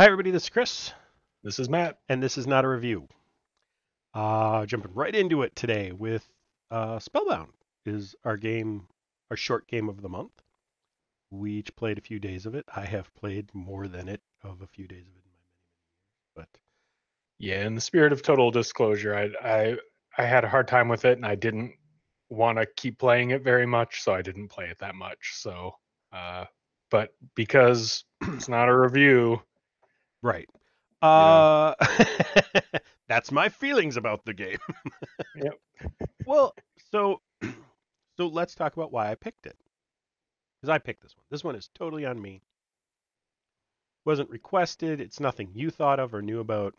Hi, everybody. This is Chris, This is Matt. and this is not a review. Jumping right into it today with Spellbound is our game, our short game of the month. We each played a few days of it. I have played more than it of a few days of it in my many, but Yeah, in the spirit of total disclosure, I had a hard time with it, and I didn't want to keep playing it very much, so I didn't play it that much. So, uh, but because it's not a review, right. you know. Uh, that's my feelings about the game. Yep. Well, so so let's talk about why I picked it. Because I picked this one. This one is totally on me. Wasn't requested. It's nothing you thought of or knew about.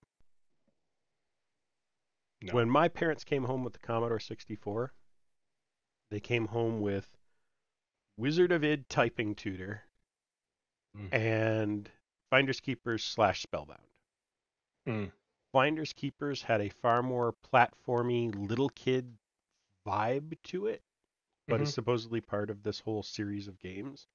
No. When my parents came home with the Commodore 64, they came home with Wizard of Id Typing Tutor Mm. and Finders Keepers slash Spellbound. Mm. Finders Keepers had a far more platformy little kid vibe to it, but is Hmm. supposedly part of this whole series of games.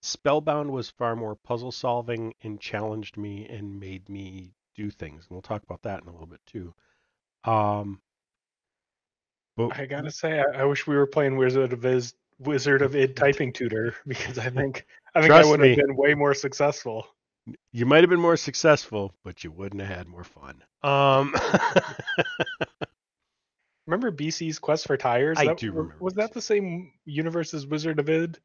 Spellbound was far more puzzle solving and challenged me and made me do things. And we'll talk about that in a little bit too. Um, but I gotta say, I wish we were playing Wizard of Id Typing Tutor because I think I trust would have me, been way more successful. you might have been more successful, but you wouldn't have had more fun. Remember BC's Quest for Tires? I That do remember was that BC. the same universe as Wizard of Id?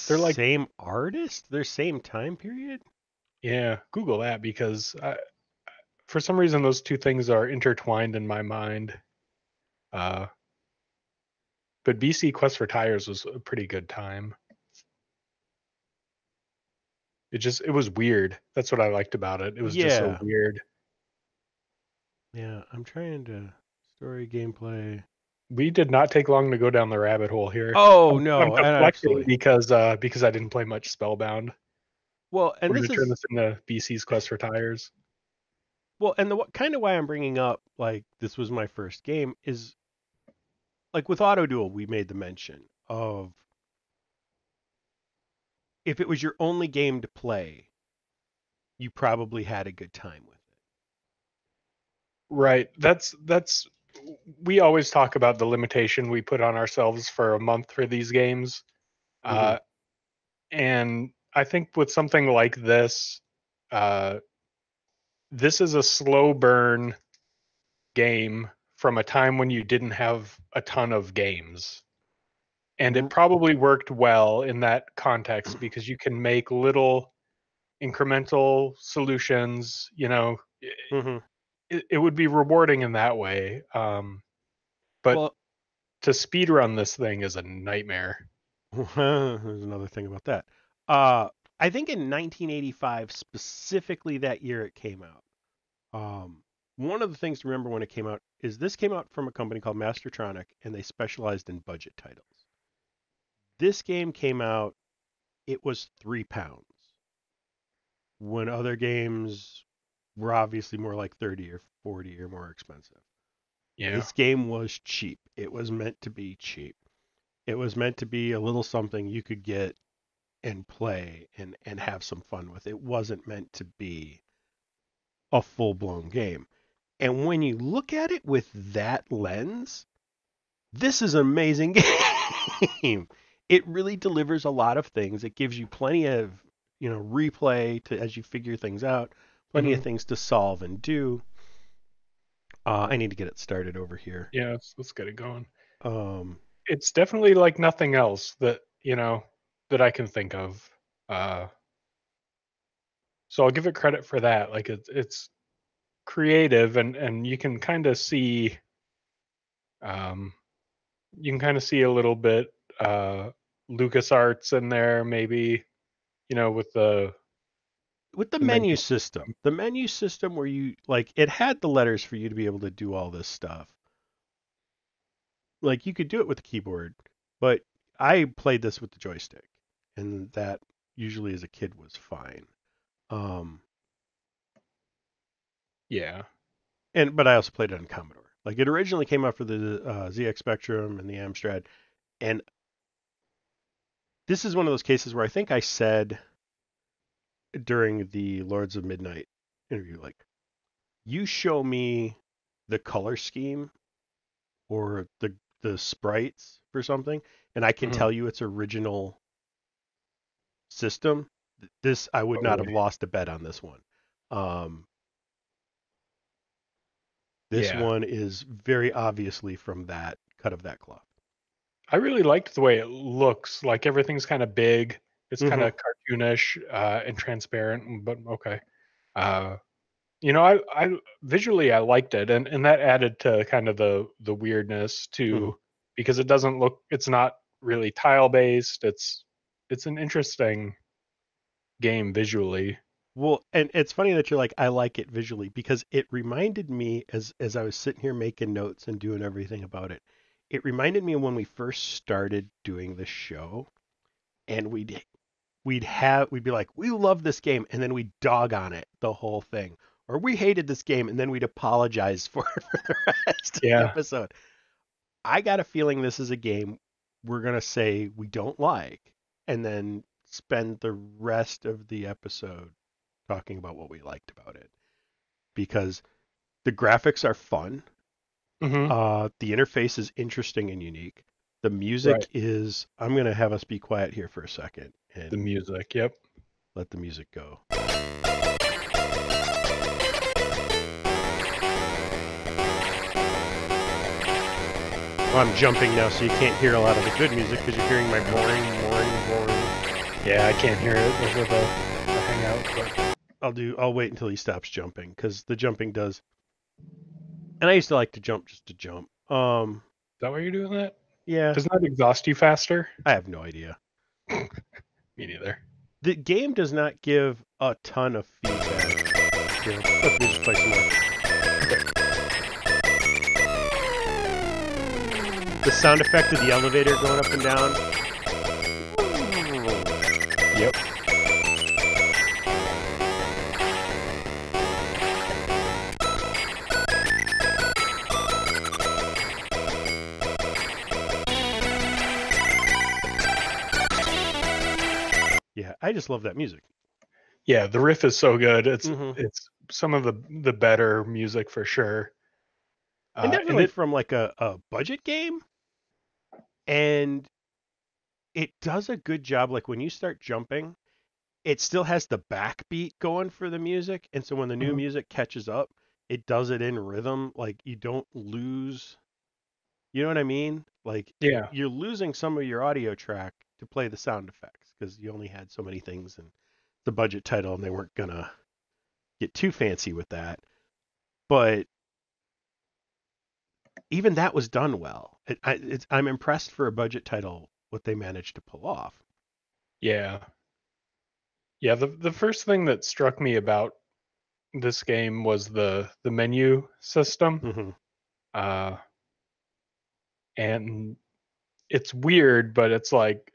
They're like, Same artist, their same time period. yeah, Google that because for some reason those two things are intertwined in my mind. Uh, but BC Quest for Tires was a pretty good time. It was weird. That's what I liked about it. It was just so Yeah, weird. yeah. I'm trying to story gameplay. We did not take long to go down the rabbit hole here. Oh I'm no, deflecting absolutely. because I didn't play much Spellbound. Well, and We're this gonna turn is this into BC's Quest for Tires. and the kind of why I'm bringing up like this was my first game is like with Auto Duel we made the mention of if it was your only game to play, you probably had a good time with Right. That's we always talk about the limitation we put on ourselves for a month for these games. it. Hmm. Uh, and I think with something like uh, this is a slow burn game from a time when you didn't have a ton of games. And it probably worked well in that context because you can make little incremental solutions. Hmm. It would be rewarding in that way. But Well, to speed run this thing is a nightmare. there's another thing about that. Uh, I think in 1985, specifically that year it came out. Um, One of the things to remember when it came out is this came out from a company called Mastertronic, and they specialized in budget titles. This game came out, it was £3 when other games were obviously more like 30 or 40 or more expensive. Yeah. This game was cheap. It was meant to be cheap. It was meant to be a little something you could get and play and have some fun with. It wasn't meant to be a full blown game. And when you look at it with that lens, this is an amazing game. It really delivers a lot of things. It gives you plenty of, replay to as you figure things out, plenty of Hmm. things to solve and do. I need to get it started over here. Yeah, let's get it going. Um, It's definitely like nothing else that I can think of. Uh, so I'll give it credit for that. Like it's creative and um, you can kind of see a little bit LucasArts in there, maybe, with with the menu. the menu system where you like it had the letters for you to be able to do all this stuff. Like you could do it with the keyboard, but I played this with the joystick, and that usually as a kid was fine. Um, Yeah. but I also played it on Commodore. Like it originally came out for the ZX Spectrum and the Amstrad, and this is one of those cases where I think I said during the Lords of Midnight interview, like, you show me the color scheme or the sprites for something, and I can Mhm. tell you its original system. This I would not Totally. have lost a bet on this one. Um, this Yeah. one is very obviously from that cut of that cloth. I really liked the way it looks. Like everything's kind of big. It's kind Mm-hmm. of cartoonish and transparent, but okay. Uh, I visually I liked it, and that added to kind of the weirdness Mm-hmm. too, because it doesn't look. It's not really tile based. It's an interesting game visually. Well, and it's funny that you're like, I like it visually because it reminded me as I was sitting here making notes and doing everything about it. It reminded me of when we first started doing the show, and we'd be like, we love this game, and then we'd dog on it the whole thing, or we hated this game, and then we'd apologize for it for the rest of the Yeah, episode. I got a feeling this is a game we're gonna say we don't like, and then spend the rest of the episode talking about what we liked about it because the graphics are fun. hmm The interface is interesting and unique. The right. music is. I'm gonna have us be quiet here for a second The and music. Yep. let the music go. Well, I'm jumping now, so you can't hear a lot of the good music because you're hearing my boring. Yeah, I can't hear it over the hangout, but I'll wait until he stops jumping because the jumping does. And I used to like to jump just to jump. is that why you're doing that? Yeah, Doesn't that exhaust you faster? I have no idea. Me neither. The game does not give a ton of feedback. Here, let me just play some more. The sound effect of the elevator going up and down. Yep. Yeah, I just love that music. Yeah, the riff is so good. Mm-hmm. It's some of the better music for sure. And And definitely it from like a budget game. And it does a good job. Like when you start jumping, it still has the backbeat going for the music. And so when the new Mhm. music catches up, it does it in rhythm. Like you don't lose. You know what I mean? Like Yeah. you're losing some of your audio track to play the sound effects because you only had so many things and the budget title and they weren't gonna get too fancy with that. But even that was done well. I'm impressed for a budget title what they managed to pull off. Yeah. Yeah, the first thing that struck me about this game was the menu system. Hmm. Uh and it's weird, but it's like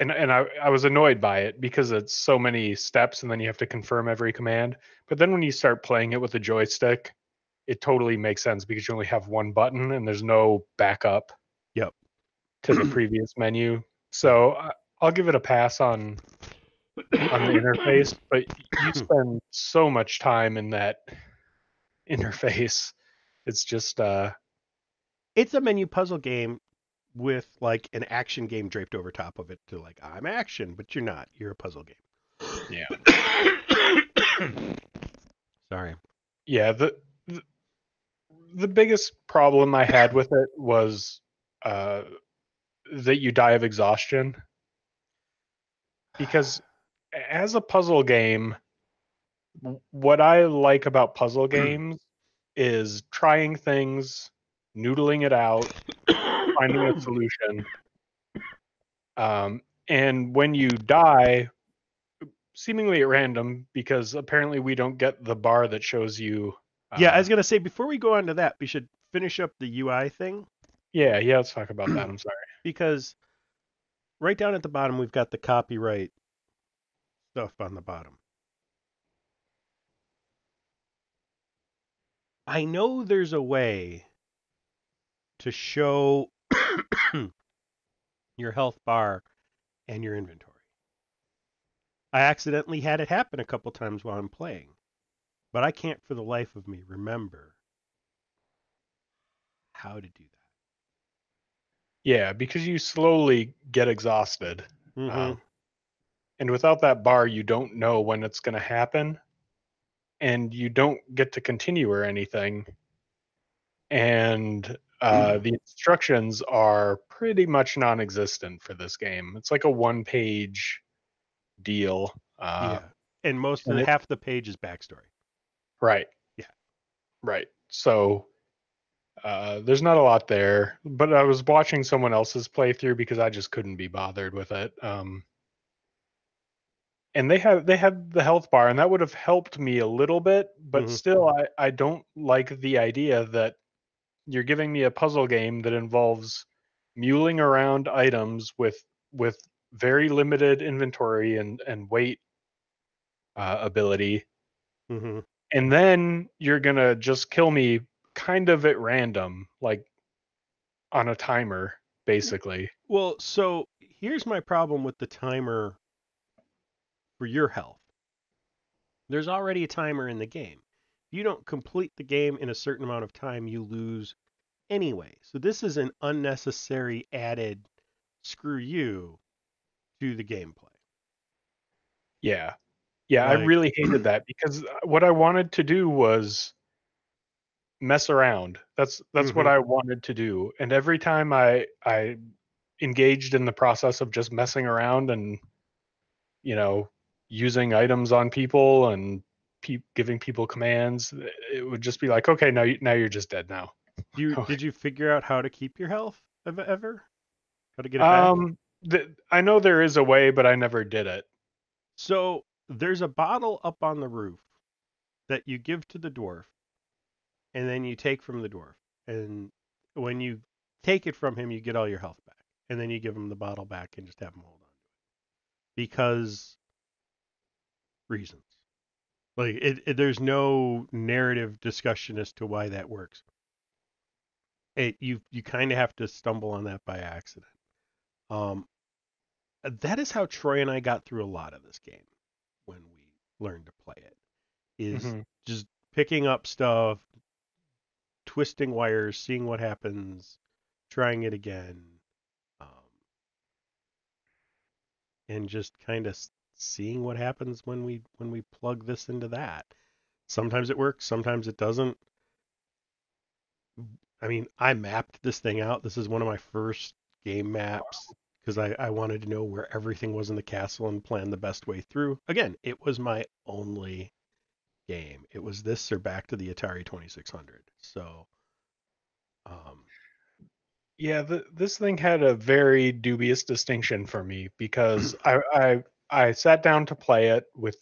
and I was annoyed by it because it's so many steps and then you have to confirm every command. But then when you start playing it with a joystick, it totally makes sense because you only have one button and there's no backup Yep. to the previous menu. So I'll give it a pass on the interface, but you spend so much time in that interface. It's just It's a menu puzzle game with like an action game draped over top of it to like I'm action, but you're not. You're a puzzle yeah. game. Sorry. Yeah, the biggest problem I had with it was uh that you die of exhaustion because as a puzzle game, what I like about puzzle games is trying things, noodling it out, finding a solution. And when you die, seemingly at random, because apparently we don't get the bar that shows you. Yeah, I was gonna say before we go on to that, we should finish up the UI thing Yeah, let's talk about that. I'm sorry. because right down at the bottom we've got the copyright stuff on the bottom. I know there's a way to show your health bar and your inventory. I accidentally had it happen a couple times while I'm playing. but I can't for the life of me remember how to do Yeah, because you slowly get exhausted. that. Mm-hmm. Um, and without that bar, you don't know when it's going to happen, and you don't get to continue or anything. And the instructions are pretty much non-existent for this game. It's like a one-page deal, Yeah. And most of and the it's half the page is backstory. right, Yeah. right. So there's not a lot there, but I was watching someone else's playthrough because I just couldn't be bothered with it. And they had the health bar, and that would have helped me a little bit, but Mm-hmm. still, I don't like the idea that you're giving me a puzzle game that involves muling around items with very limited inventory and weight ability, Mm-hmm. and then you're gonna just kill me kind of at random, like on a timer, basically. Well, so here's my problem with the timer for your health. There's already a timer in the game. If you don't complete the game in a certain amount of time, you lose anyway. So this is an unnecessary added screw you to the gameplay. Yeah, yeah, I Like, really hated that because what I wanted to do was mess around. That's what mm-hmm. I wanted to do. And every time I engaged in the process of just messing around and, you know, using items on people and giving people commands, it would just be like, okay, now you're just dead now. Did you figure out how to keep your health ever? How to get it back? um, I know there is a way, but I never did it. So there's a bottle up on the roof that you give to the dwarf, and then you take from the dwarf. And when you take it from him, you get all your health back, and then you give him the bottle back and just have him hold on because reasons. Like there's no narrative discussion as to why that works. You kind of have to stumble on that by accident. Um, that is how Troy and I got through a lot of this game when we learned to play it. Is Hmm. just picking up stuff, twisting wires, seeing what happens, trying it again, um, and just kind of seeing what happens when we plug this into that. Sometimes it works, sometimes it doesn't. I mean, I mapped this thing out. This is one of my first game maps because I wanted to know where everything was in the castle and plan the best way through. Again, it was my only game. It was this or back to the Atari 2600. So, um, Yeah, this thing had a very dubious distinction for me because I sat down to play it with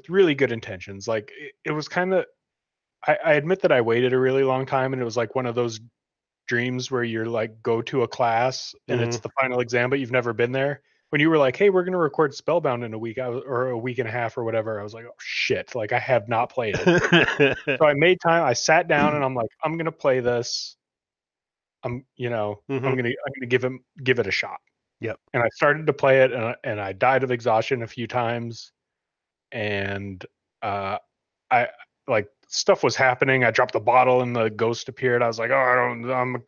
really good intentions. Like it was kind of I admit that I waited a really long time, and it was like one of those dreams where you're like go to a class and it's mhm. the final exam, but you've never been there. When you were like, "Hey, we're gonna record Spellbound in a week," or a week and a half or whatever, I was like, "Oh shit!" Like I have not played it. So I made time. I sat down and I'm like, "I'm gonna play this. I'm Mhm. gonna give it a shot." Yep. And I started to play it, and I died of exhaustion a few times, and uh, I like stuff was happening. I dropped the bottle, and the ghost appeared. I was like, "Oh,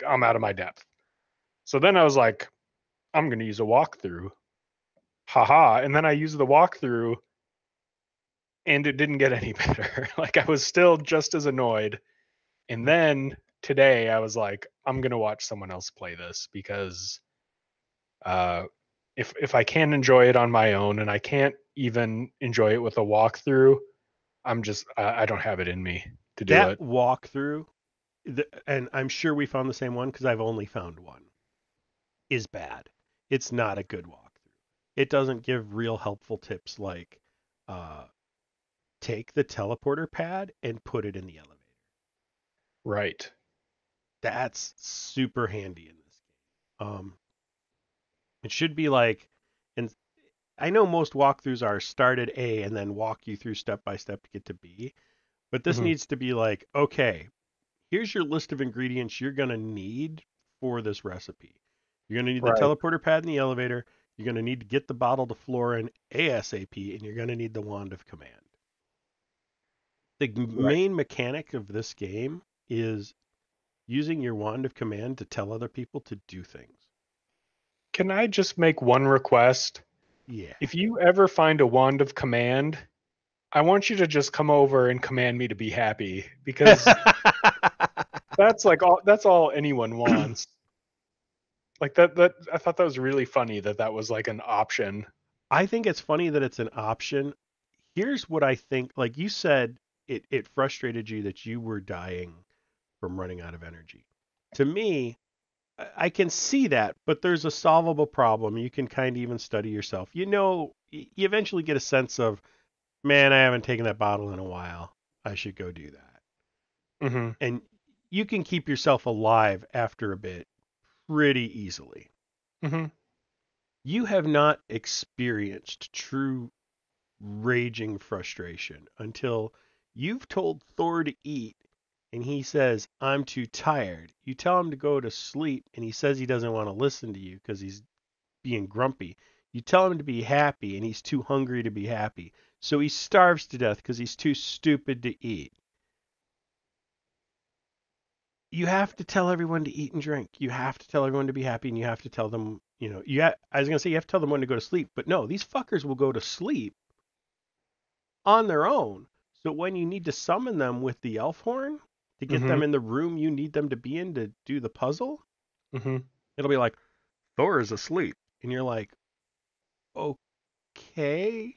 I'm out of my depth." So then I was like, "I'm gonna use a walkthrough." Haha! And then I used the walkthrough, and it didn't get any better. Like I was still just as annoyed. And then today I was like, "I'm gonna watch someone else play this because uh, if I can enjoy it on my own, and I can't even enjoy it with a walkthrough, I don't have it in me to do That it." walkthrough, and I'm sure we found the same one because I've only found one, is bad. It's not a good walkthrough. It doesn't give real helpful tips like uh, take the teleporter pad and put it in the elevator. Right. That's super handy in this game. It should be like, and I know most walkthroughs are start at A and then walk you through step by step to get to B, but this Hmm. needs to be like, okay, here's your list of ingredients you're going to need for this recipe. You're going to need the Right. teleporter pad in the elevator. You're going to need to get the bottle to Florin ASAP, and you're going to need the wand of command. The Right. main mechanic of this game is using your wand of command to tell other people to do things. Can I just make one request? Yeah. If you ever find a wand of command, I want you to just come over and command me to be happy, because that's all anyone wants. Like that I thought that was really funny that was like an option. I think it's funny that it's an option. Here's what I think. Like you said, it frustrated you that you were dying from running out of energy. To me, I can see that, but there's a solvable problem. You can kind of even study yourself. You eventually get a sense of, man, I haven't taken that bottle in a while. I should go do that. Mm-hmm. And you can keep yourself alive after a bit pretty easily. Mm-hmm. You have not experienced true raging frustration until you've told Thor to eat and he says, I'm too tired. You tell him to go to sleep and he says he doesn't want to listen to you because he's being grumpy. You tell him to be happy and he's too hungry to be happy. So he starves to death because he's too stupid to eat. You have to tell everyone to eat and drink. You have to tell everyone to be happy and you have to tell them, I was going to say you have to tell them when to go to sleep, but no, these fuckers will go to sleep on their own. So when you need to summon them with the elf horn to get Mm-hmm. them in the room you need them to be in to do the puzzle, Mm-hmm. it'll be like, Thor is asleep. And you're like, okay.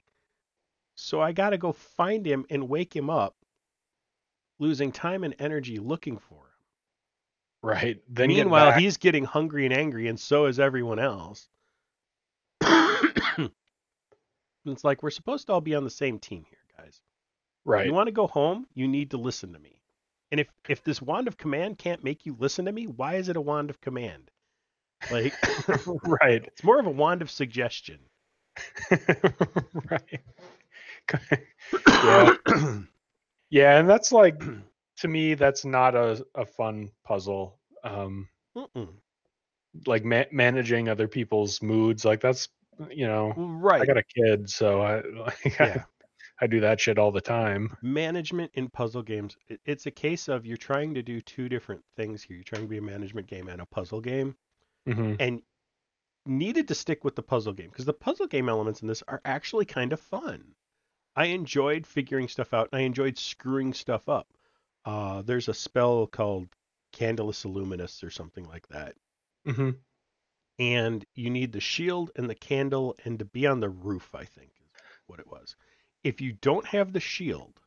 So I got to go find him and wake him up, losing time and energy looking for him. Right. Then get Meanwhile, back. he's getting hungry and angry, and so is everyone else. It's like we're supposed to all be on the same team here, guys. You Right. want to go home, you need to listen to me. And if this wand of command can't make you listen to me, why is it a wand of command? Like Right. it's more of a wand of suggestion. Right. Yeah. Yeah, and that's like, to me, that's not a fun puzzle. Mm-mm. Like managing other people's moods, like that's, I Right. got a kid, so I like, Yeah. I do that shit all the time. Management in puzzle games, it's a case of you're trying to do two different things here. You're trying to be a management game and a puzzle game, Hmm. and needed to stick with the puzzle game because the puzzle game elements in this are actually kind of fun. I enjoyed figuring stuff out and I enjoyed screwing stuff up. There's a spell called Candlus Illuminus or something like that. Hmm. And you need the shield and the candle and to be on the roof, I think is what it was. If you don't have the shield,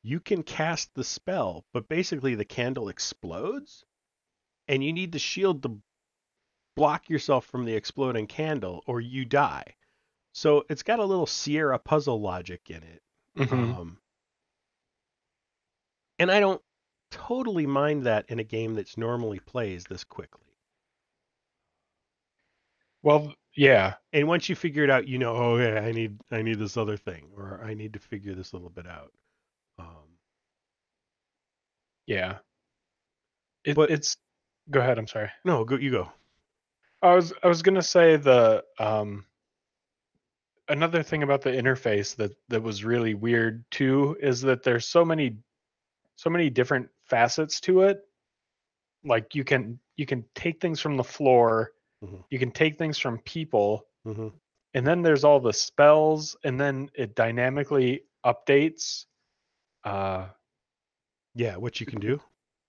you can cast the spell, but basically the candle explodes and you need the shield to block yourself from the exploding candle or you die. So it's got a little Sierra puzzle logic in it. Hmm. Um, and I don't totally mind that in a game that's normally plays this quickly. Well, yeah, And once you figure it out, oh yeah, I need this other thing, or I need to figure this little bit out. yeah. But It's. Go ahead. I'm sorry. no, go you go. I was gonna say the another thing about the interface that was really weird too is that there's so many different facets to it. Like you can take things from the floor, Hmm. you can take things from people, Hmm. and then there's all the spells, and then it dynamically updates. Uh, Yeah, what you it, can it, do.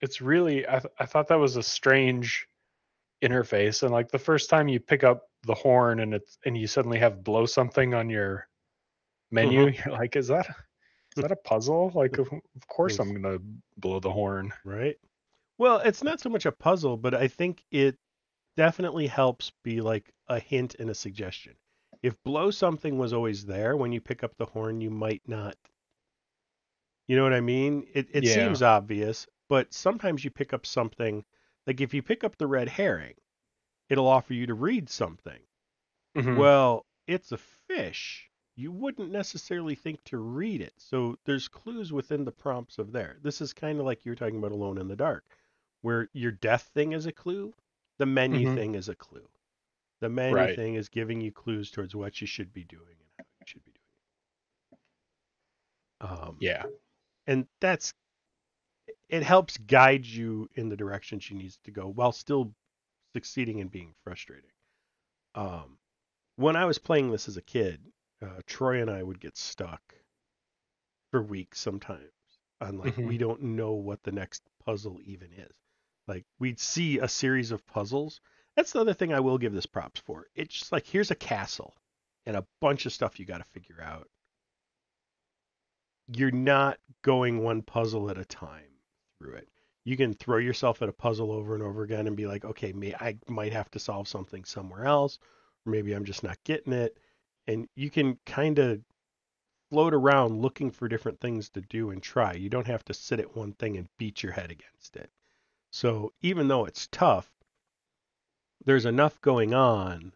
it's really I thought that was a strange interface, and like the first time you pick up the horn and you suddenly have blow something on your menu, Hmm. you're like, is that a puzzle? Like, of course I'm gonna blow the horn. Right. Well, it's not so much a puzzle, but I think it definitely helps be like a hint and a suggestion. If blow something was always there when you pick up the horn, you might not. You know what I mean? It Yeah. seems obvious, but sometimes you pick up something, like if you pick up the red herring, it'll offer you to read something. Hmm. Well, it's a fish. You wouldn't necessarily think to read it. So there's clues within the prompts of there. This is kind of like you were talking about Alone in the Dark, where your death thing is a clue, the menu Hmm. thing is a clue. The menu Right. thing is giving you clues towards what you should be doing and how you should be doing it. Yeah. And it helps guide you in the direction she needs to go while still succeeding in being frustrating. Um, when I was playing this as a kid, Troy and I would get stuck for weeks sometimes on like Hmm. we don't know what the next puzzle even is. Like we'd see a series of puzzles. That's the other thing I will give this props for. It's just like here's a castle and a bunch of stuff you got to figure out. You're not going one puzzle at a time through it. You can throw yourself at a puzzle over and over again and be like, okay, I might have to solve something somewhere else, or maybe I'm just not getting it. And you can kind of float around looking for different things to do and try. You don't have to sit at one thing and beat your head against it. So even though it's tough, there's enough going on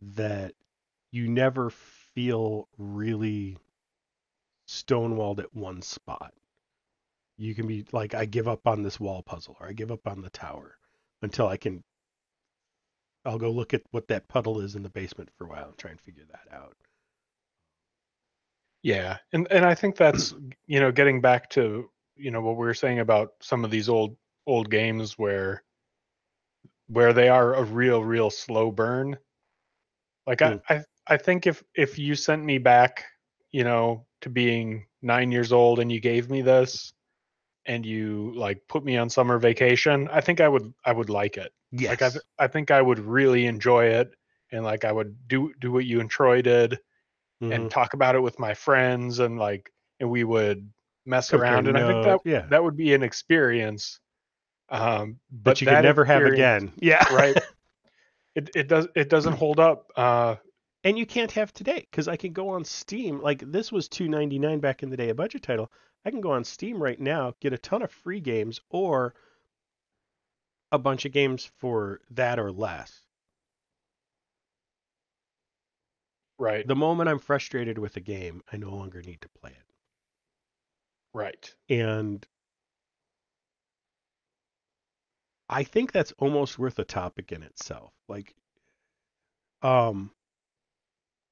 that you never feel really stonewalled at one spot. You can be like, I give up on this wall puzzle or I give up on the tower until I'll go look at what that puddle is in the basement for a while and try and figure that out. Yeah, and I think that's getting back to what we were saying about some of these old games where they are a real slow burn. Like Hmm. I think if you sent me back, to being 9 years old and you gave me this and you like put me on summer vacation, I think I would like it. Like Yes. I think I would really enjoy it, and like I would do what you and Troy did Hmm. and talk about it with my friends, and we would mess Compare around, and I think that notes. Yeah. that would be an experience. That But you could that never have experience, again. Yeah. right? It doesn't hold up. And you can't have today because I can go on Steam. Like this was $2.99 back in the day, a budget title. I can go on Steam right now, get a ton of free games or a bunch of games for that or less. Right, The moment I'm frustrated with a game, I no longer need to play it. right. And I think that's almost worth a topic in itself. Like, um,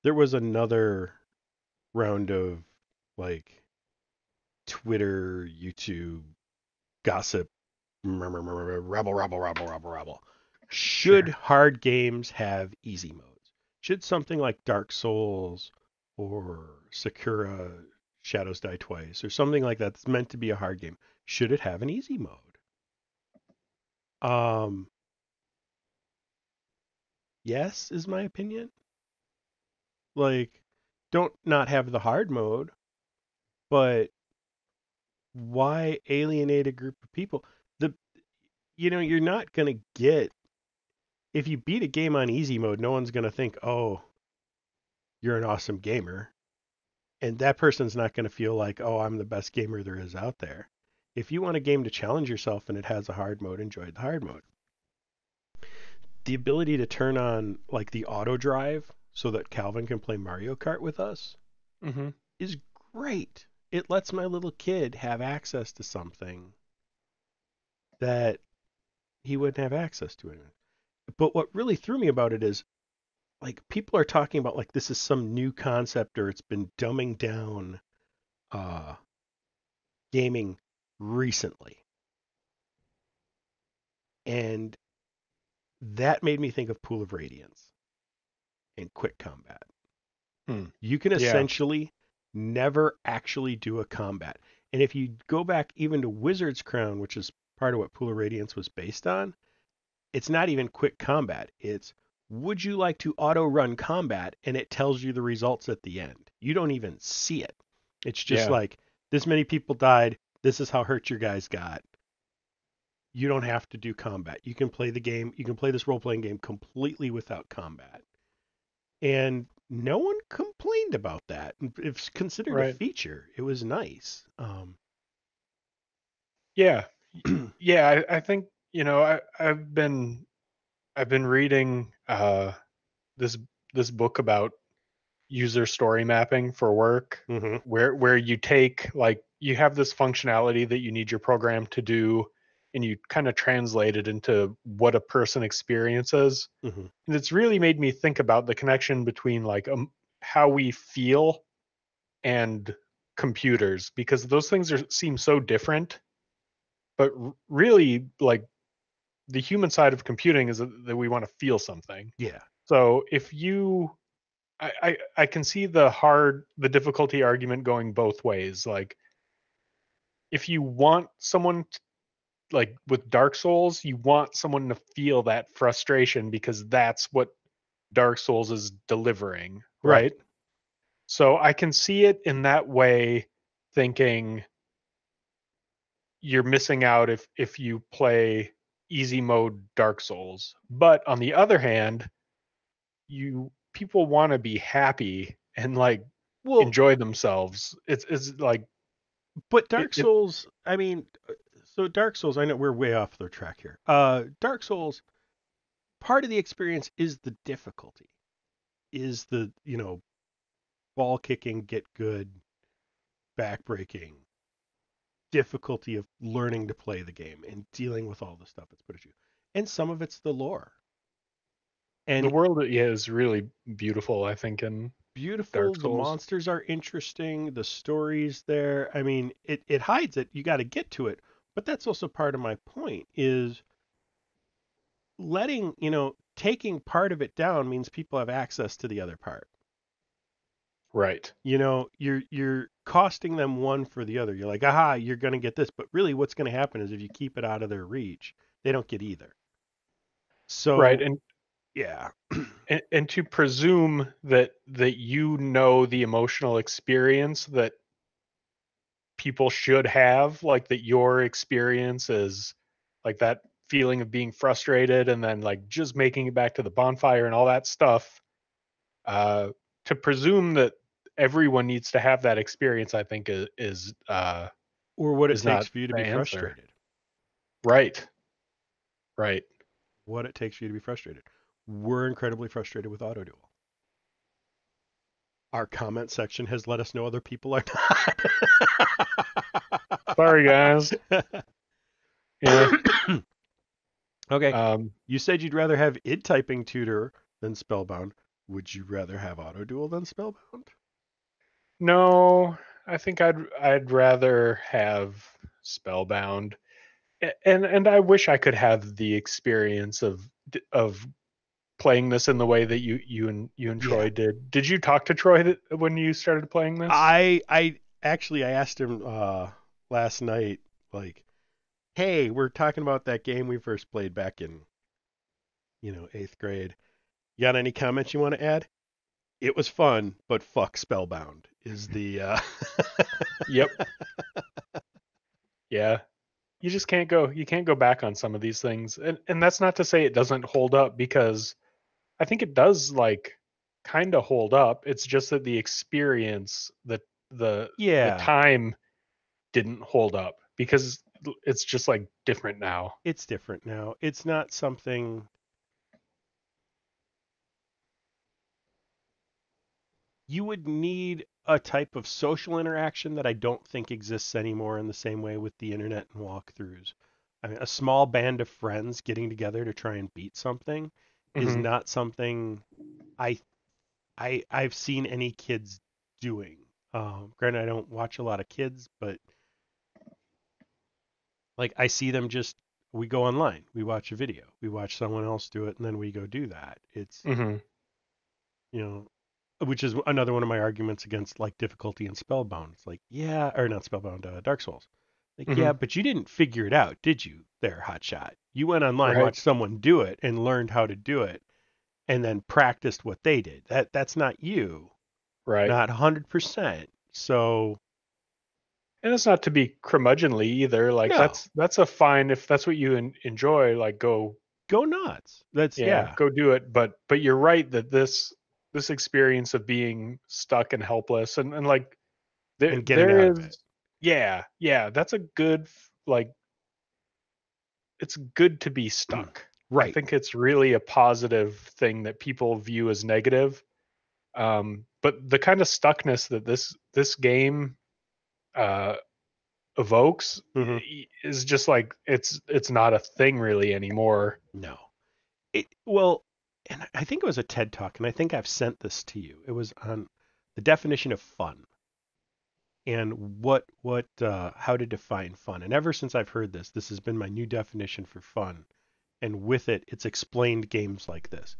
there was another round of like Twitter, YouTube gossip, rabble. Should Sure. hard games have easy modes? Should something like Dark Souls or Sakura Shadows Die Twice or something like that that's meant to be a hard game, should it have an easy mode? Um, yes, is my opinion. Like, don't not have the hard mode, but why alienate a group of people? The you're not gonna get if you beat a game on easy mode, no one's gonna think, oh, you're an awesome gamer. And that person's not gonna feel like, oh, I'm the best gamer there is out there. If you want a game to challenge yourself and it has a hard mode, enjoy the hard mode. The ability to turn on like the auto drive so that Calvin can play Mario Kart with us Hmm. is great. It lets my little kid have access to something that he wouldn't have access to. But what really threw me about it is like people are talking about like this is some new concept or it's been dumbing down uh gaming recently. And that made me think of Pool of Radiance and Quick Combat. Hmm. You can Yeah. essentially never actually do a combat. And if you go back even to Wizard's Crown, which is part of what Pool of Radiance was based on, it's not even quick combat. It's would you like to auto run combat? And it tells you the results at the end. You don't even see it. It's just Yeah. like this many people died. This is how hurt your guys got. You don't have to do combat. You can play the game. You can play this role playing game completely without combat. And no one complained about that. It's considered a Right. feature. It was nice. Yeah. Yeah. I think I've been reading this this book about user story mapping for work, Mm-hmm, where you take like you have this functionality that you need your program to do, and you kind of translate it into what a person experiences. mm-hmm, And it's really made me think about the connection between like how we feel and computers, because those things seem so different. But really, like, the human side of computing is that we want to feel something. Yeah. So if you, I can see the difficulty argument going both ways. Like, if you want someone like with Dark Souls, you want someone to feel that frustration because that's what Dark Souls is delivering, Right. right? So I can see it in that way, thinking you're missing out if you play easy mode Dark Souls. But on the other hand, you people want to be happy and like Well, enjoy themselves. It's like but it, Dark it Souls, I mean, so Dark Souls, I know we're way off the track here. Dark Souls, part of the experience is the difficulty, is the, ball kicking, get good, back breaking, difficulty of learning to play the game and dealing with all the stuff that's put at you. And some of it's the lore. the And world, yeah, is really beautiful, I think, in beautiful, Dark the Souls. monsters are interesting, the stories there. I mean, it hides it. You got to get to it. But that's also part of my point is letting, taking part of it down means people have access to the other part. Right. You're costing them one for the other. You're like, aha, you're going to get this, but really what's going to happen is if you keep it out of their reach, they don't get either. Right. So, yeah. And to presume that you know the emotional experience that people should have, like that your experience is like that feeling of being frustrated and then like just making it back to the bonfire and all that stuff. uh to presume that everyone needs to have that experience, I think Or what it is not takes for you to the be answer. frustrated. Right. Right. What it takes for you to be frustrated. We're incredibly frustrated with AutoDuel. Our comment section has let us know other people are Sorry, guys. not. Yeah. Okay. um You said you'd rather have id typing tutor than Spellbound. Would you rather have AutoDuel than Spellbound? no, I think I'd rather have Spellbound. And I wish I could have the experience of playing this in the way that you and Yeah. Troy did. Did you talk to Troy when you started playing this? I actually I asked him last night, like, hey, we're talking about that game we first played back in, 8th grade. You got any comments you want to add? It was fun, but fuck Spellbound is the Yep. Yeah. You can't go back on some of these things. And that's not to say it doesn't hold up, because I think it does, like, kind of hold up. It's just that the experience, the yeah, time didn't hold up because it's just like different now. it's different now. It's not something you would need a type of social interaction that I don't think exists anymore in the same way with the internet and walkthroughs. I mean, a small band of friends getting together to try and beat something is Hmm. not something I I've seen any kids doing. Granted, I don't watch a lot of kids, but like I see them just we go online, we watch a video, we watch someone else do it, and then we go do that. It's Hmm. you know, which is another one of my arguments against like difficulty in Spellbound. It's like, yeah, or not Spellbound, Dark Souls. Like, Hmm. yeah, but you didn't figure it out, did you? There, Hotshot. You went online, Right. watched someone do it, and learned how to do it, and then practiced what they did. That's not you, Right. not 100%. So And it's not to be curmudgeonly either. Like, no, that's a fine, if that's what you enjoy. Like, go, go nuts. That's yeah, yeah, go do it. But you're right that this experience of being stuck and helpless, and like and getting there out of it. is, yeah, that's a good, like, it's good to be stuck. I Right. think it's really a positive thing that people view as negative. But the kind of stuckness that this game uh, evokes Hmm. is just like it's not a thing really anymore. No. Well, and I think it was a TED talk, and I think I've sent this to you. It was on the definition of fun. and how to define fun. And ever since I've heard this, this has been my new definition for fun. And with it, it's explained games like this.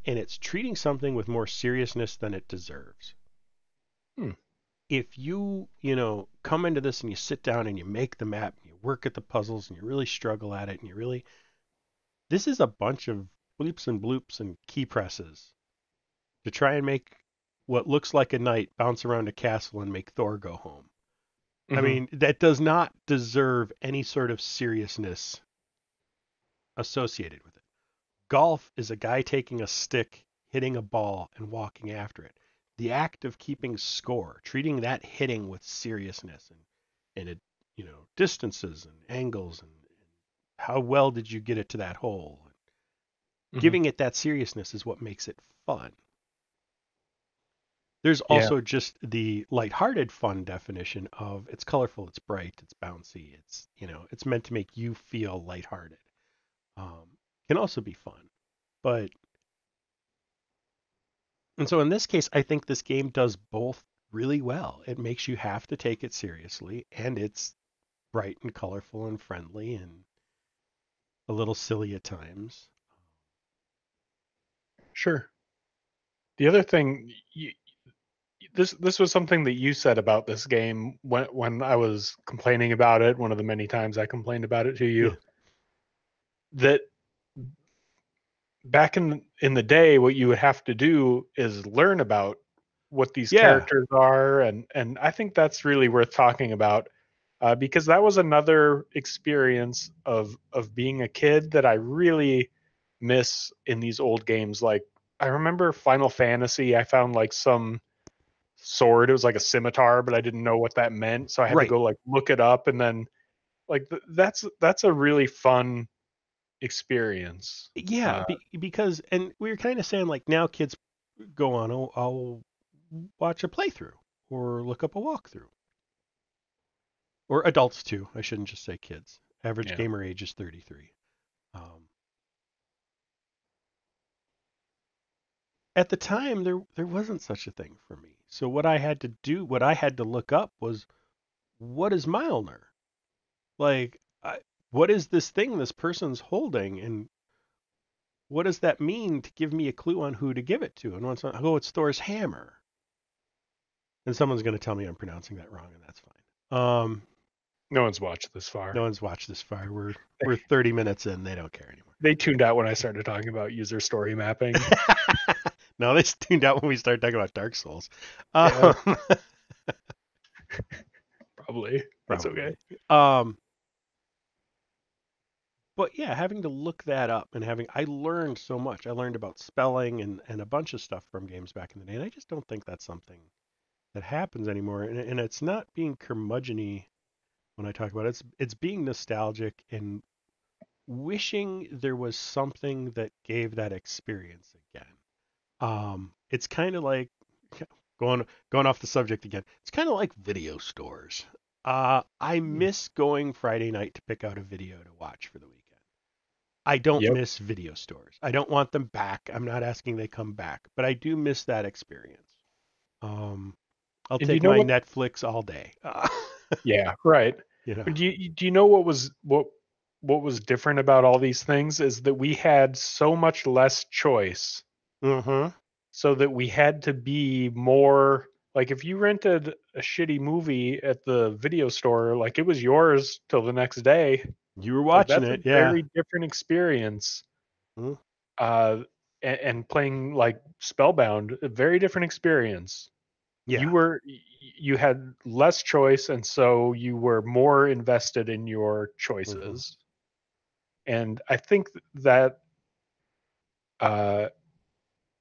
And it's treating something with more seriousness than it deserves. Hmm. If come into this and you sit down and you make the map and you work at the puzzles and you really struggle at it and this is a bunch of bleeps and bloops and key presses to try and make what looks like a knight bounce around a castle and make Thor go home. I Hmm. mean, that does not deserve any sort of seriousness associated with it. Golf is a guy taking a stick, hitting a ball, and walking after it. The act of keeping score, treating that hitting with seriousness and distances and angles and how well did you get it to that hole? Hmm. Giving it that seriousness is what makes it fun. There's Yeah, also just the lighthearted fun definition of it's colorful, it's bright, it's bouncy, it's meant to make you feel lighthearted. Can also be fun, but and so in this case, I think this game does both really well. It makes you have to take it seriously, and it's bright and colorful and friendly and a little silly at times. sure. The other thing, this was something that you said about this game when I was complaining about it. One of the many times I complained about it to Yeah. you, that back in the day, what you would have to do is learn about what these Yeah. characters are, and I think that's really worth talking about, because that was another experience of being a kid that I really miss in these old games. Like, I remember Final Fantasy. I found like some sword. It was like a scimitar, but I didn't know what that meant, so I had to Right. go like look it up, and then like that's a really fun experience. Yeah, Uh, because and we were kind of saying like now kids go on, oh, I'll watch a playthrough or look up a walkthrough. Or adults too. I shouldn't just say kids. Average yeah. gamer age is 33. Um, at the time, there wasn't such a thing for me. So what I had to look up was what is Milner? Like, what is this thing this person's holding, and what does that mean to give me a clue on who to give it to? And once it's Thor's hammer, and someone's going to tell me I'm pronouncing that wrong, and that's fine. No one's watched this far. No one's watched this far. We're 30 minutes in. They don't care anymore. They tuned out when I started talking about user story mapping. No, they tuned out when we started talking about Dark Souls. Yeah, Um, probably. That's okay. probably. Um, but yeah, having to look that up and I learned so much. I learned about spelling and a bunch of stuff from games back in the day, and I just don't think that's something that happens anymore. And it's not being curmudgeony when I talk about it. It's being nostalgic and wishing there was something that gave that experience again. It's kind of like going off the subject again. It's kind of like video stores. I miss going Friday night to pick out a video to watch for the weekend. I don't Yep. miss video stores. I don't want them back. I'm not asking they come back, but I do miss that experience. Um, I'll And you take know my what? Netflix all day. Yeah, right. You know. But do you know what was different about all these things is that we had so much less choice, Mm-hmm. so that we had to be more like if you rented a shitty movie at the video store, like it was yours till the next day. You were Like watching that's a it, yeah. very different experience. Mm, Uh, and playing like Spellbound, a very different experience. yeah. You had less choice, and so you were more invested in your Mm-hmm. choices. And I think that uh,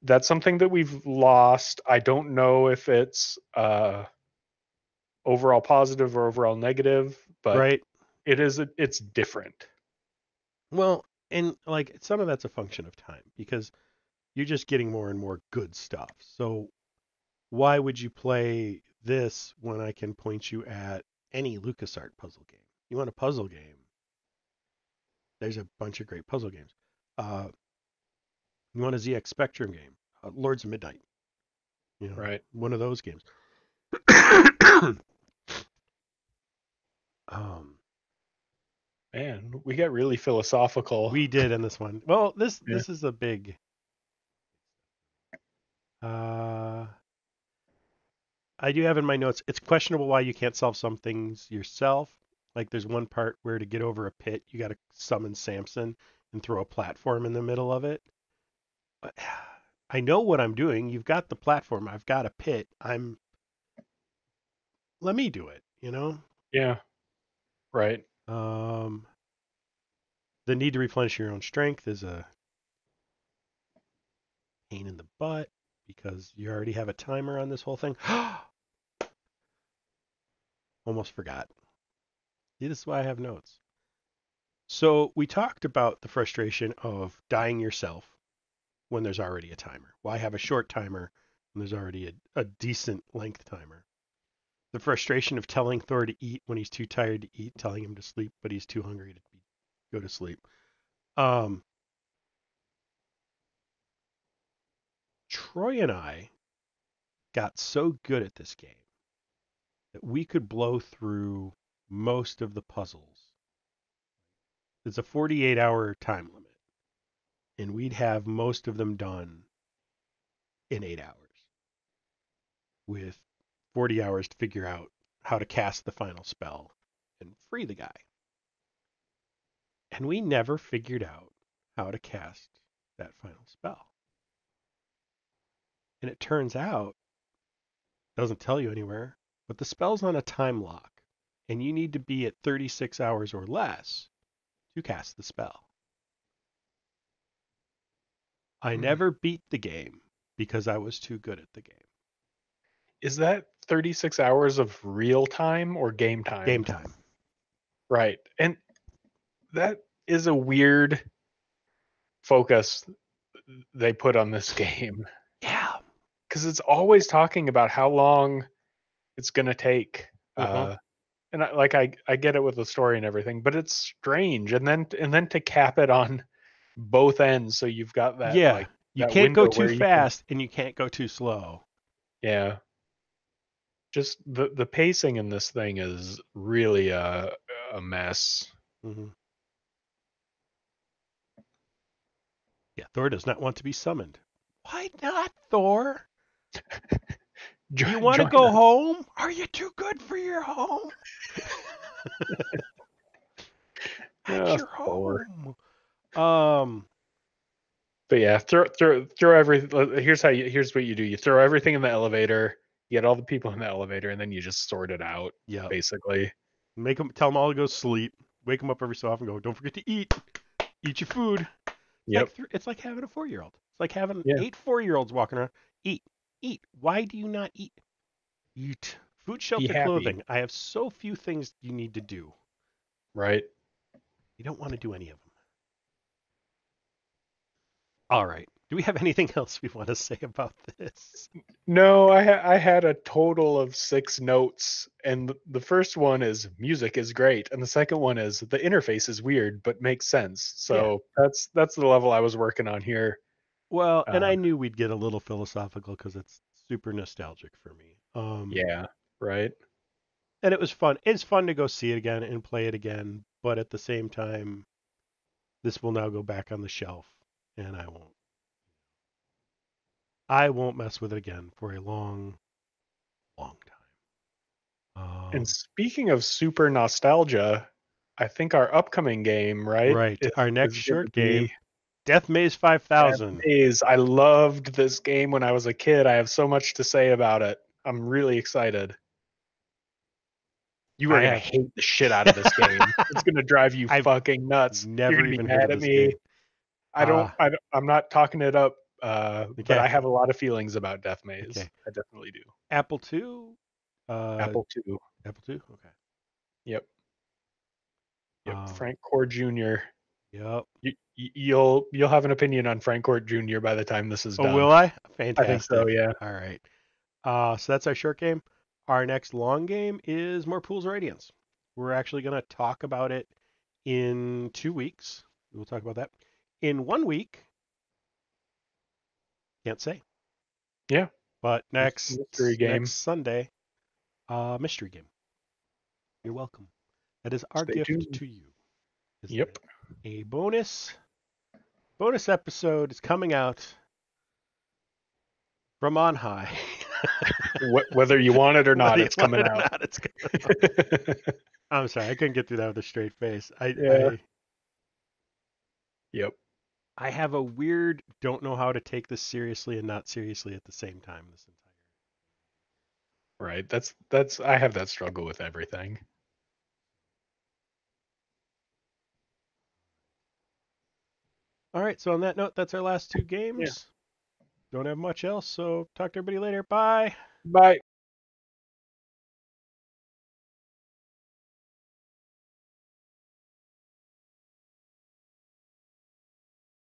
that's something that we've lost. I don't know if it's overall positive or overall negative, but Right. it's different. Well, and like some of that's a function of time because you're just getting more and more good stuff. So why would you play this when I can point you at any LucasArts puzzle game? You want a puzzle game? There's a bunch of great puzzle games. Uh, you want a ZX Spectrum game? Lords of Midnight. Right. One of those games. Man, we got really philosophical. We did in this one. Well, this Yeah. this is a big. I do have in my notes. It's questionable why you can't solve some things yourself. Like there's one part where to get over a pit, you got to summon Samson and throw a platform in the middle of it. But I know what I'm doing. You've got the platform. I've got a pit. Let me do it. Yeah. Right. Um, the need to replenish your own strength is a pain in the butt because you already have a timer on this whole thing. Almost forgot. See, this is why I have notes. So we talked about the frustration of dying yourself when there's already a timer. Why have a short timer when there's already a decent length timer? The frustration of telling Thor to eat when he's too tired to eat, telling him to sleep, but he's too hungry to go to sleep. Troy and I got so good at this game that we could blow through most of the puzzles. It's a 48-hour time limit, and we'd have most of them done in 8 hours with 40 hours to figure out how to cast the final spell and free the guy. And we never figured out how to cast that final spell. And it turns out, it doesn't tell you anywhere, but the spell's on a time lock, and you need to be at 36 hours or less to cast the spell. I never beat the game because I was too good at the game. Is that 36 hours of real time or game time? Game time. Right. And that is a weird focus they put on this game. Yeah. Because it's always talking about how long it's going to take. Uh-huh. And I get it with the story and everything, but it's strange. And then to cap it on both ends, so you've got that Yeah. You that can't go window too where you can, fast and you can't go too slow. yeah. Just the pacing in this thing is really a mess. Mm-hmm. Yeah, Thor does not want to be summoned. Why not, Thor? Do you want to Join go us. home? Are you too good for your home? At your Thor. home. But yeah, throw everything. Here's what you do. You throw everything in the elevator. You get all the people in the elevator, and then you just sort it out. Yeah. Basically. Tell them all to go sleep. Wake them up every so often. Go. Don't forget to eat. Eat your food. Yep. It's like having a 4-year-old. It's like having Yeah. 8 4-year-olds walking around. Eat. Eat. Why do you not eat? Eat. Food, Be shelter, happy. clothing. I have so few things you need to do. Right. You don't want to do any of them. All right. Do we have anything else we want to say about this? No, I had a total of 6 notes, and the first one is music is great, and the second one is the interface is weird but makes sense. So that's the level I was working on here. Well, and Uh, I knew we'd get a little philosophical because it's super nostalgic for me. yeah. Right. And it was fun. It's fun to go see it again and play it again, but at the same time, this will now go back on the shelf, and I won't. I won't mess with it again for a long, long time. And speaking of super nostalgia, I think our upcoming game, right, Right. Our next is going to short game, be Death Maze Death 5000. Maze. I loved this game when I was a kid. I have so much to say about it. I'm really excited. You are I going to have. hate the shit out of this game. It's going to drive you I've fucking nuts. You're never going to be even heard mad of at this me. game. I'm not talking it up, but Okay. I have a lot of feelings about Death Maze. Okay. I definitely do. Apple II. Apple II. Apple II. Okay. Yep. Yep. Um, Frank Core Jr. yep. You'll have an opinion on Frank Core Jr. by the time this is Oh, done. will I? I think so. Fantastic. Yeah. All right. So that's our short game. Our next long game is more Pools Radiance. We're actually going to talk about it in 2 weeks. We'll talk about that. In 1 week, can't say. Yeah. But Mystery game. next Sunday, mystery game. You're welcome. That is our Stay gift tuned. to you. Is Yep. that a bonus episode is coming out from on high. Whether you want it or not, Whether you it's want coming it or out. not, it's coming out. I'm sorry, I couldn't get through that with a straight face. Yeah. Yep. I have a weird don't know how to take this seriously and not seriously at the same time this entire. Right. That's I have that struggle with everything. All right, so on that note, that's our last two games. Don't have much else, so talk to everybody later. Bye. Bye.